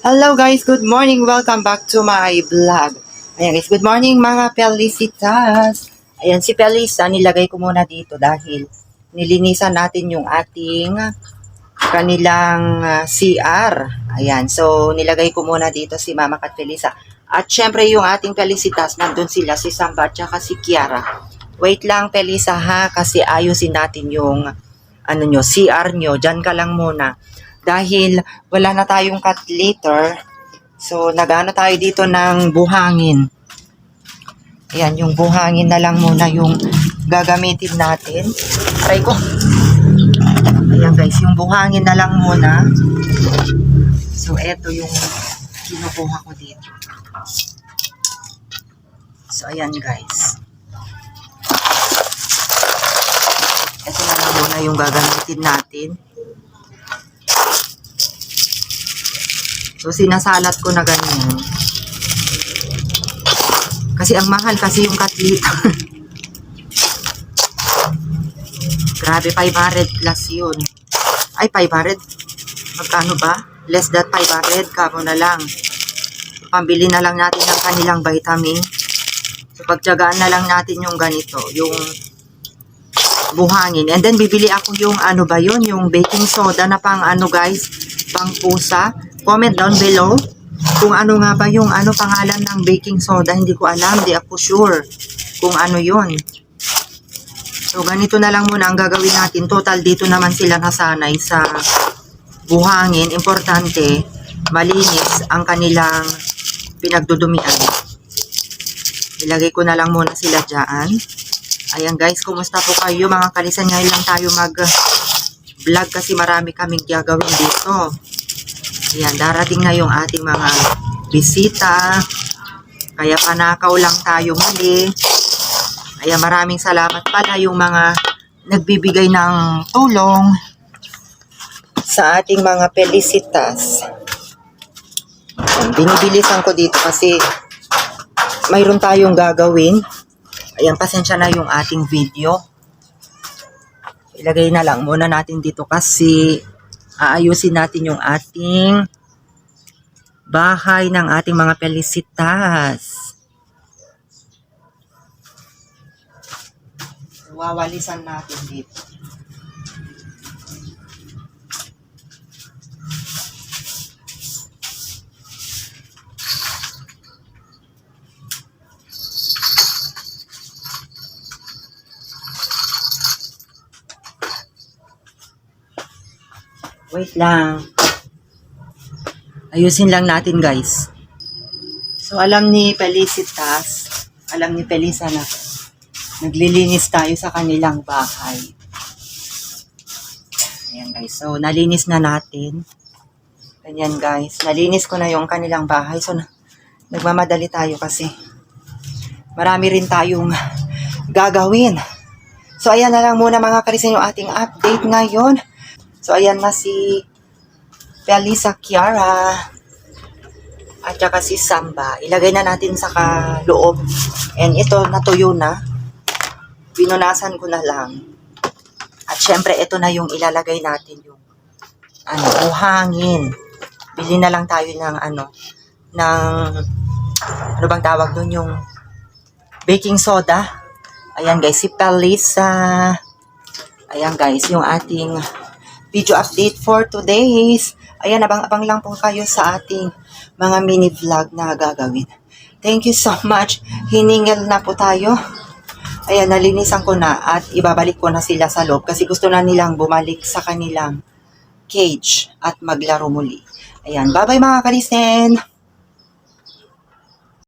Hello guys, good morning. Welcome back to my vlog. Ayan guys, good morning mga Pelicitas. Ayan si Pelisa, nilagay ko muna dito dahil nilinisan natin yung ating kanilang CR. Ayan, so nilagay ko muna dito si Mama Kat Felisa. At syempre yung ating Pelicitas, nandun sila, si Samba at saka si Kiara. Wait lang Pelisa ha, kasi ayusin natin yung CR nyo. Diyan ka lang muna. Dahil wala na tayong cat litter, so nag-ano tayo dito ng buhangin. Ayan, yung buhangin na lang muna yung gagamitin natin. Try ko. Ayan guys, yung buhangin na lang muna. So eto yung kinukuha ko dito. So ayan guys. Ito na lang muna yung gagamitin natin. So, sinasalat ko na ganyan. Kasi ang mahal kasi yung cat litter. Grabe, 500 plus yun. Ay, 500? Magkano ba? Less than 500, kamo na lang. Pambili na lang natin ng kanilang vitamin. So, pagtyagaan na lang natin yung ganito, yung buhangin. And then, bibili ako yung yung baking soda na pang guys, pang pusa. Comment down below kung ano nga ba yung pangalan ng baking soda. Hindi ko alam, di ako sure kung ano yun. So ganito na lang muna ang gagawin natin. Total dito naman sila nasanay sa buhangin. Importante, malinis ang kanilang pinagdudumian. Ilagay ko na lang muna sila dyan. Ayan guys, kumusta po kayo mga kalisan? Ngayon lang tayo mag-vlog kasi marami kaming gagawin dito. Ayan, darating na yung ating mga bisita. Kaya panakaw lang tayo muli. Ayan, maraming salamat pala yung mga nagbibigay ng tulong sa ating mga Pelicitas. Ayan, binibilisan ko dito kasi mayroon tayong gagawin. Ayan, pasensya na yung ating video. Ilagay na lang muna natin dito kasi aayusin natin yung ating bahay ng ating mga Pelicitas. Wawalisan natin dito. Wait lang. Ayusin lang natin guys. So alam ni Pelicitas, alam ni Pelisa na naglilinis tayo sa kanilang bahay. Ayan guys. So nalinis na natin. Ganyan guys. Nalinis ko na yung kanilang bahay. So nagmamadali tayo kasi marami rin tayong gagawin. So ayan na lang muna mga karisan yung ating update ngayon. So, ayan na si Pelisa, Kiara, at saka si Samba. Ilagay na natin sa loob. And ito, natuyo na. Pinunasan ko na lang. At syempre, ito na yung ilalagay natin yung buhangin. Bili na lang tayo ng ano bang tawag doon, yung baking soda. Ayan guys, si Pelisa. Ayan guys, yung ating video update for today's. Ayan, abang-abang lang po kayo sa ating mga mini vlog na gagawin. Thank you so much. Hiningil na po tayo. Ayan, nalinisan ko na at ibabalik ko na sila sa loob kasi gusto na nilang bumalik sa kanilang cage at maglaro muli. Ayan, bye-bye mga kalisen!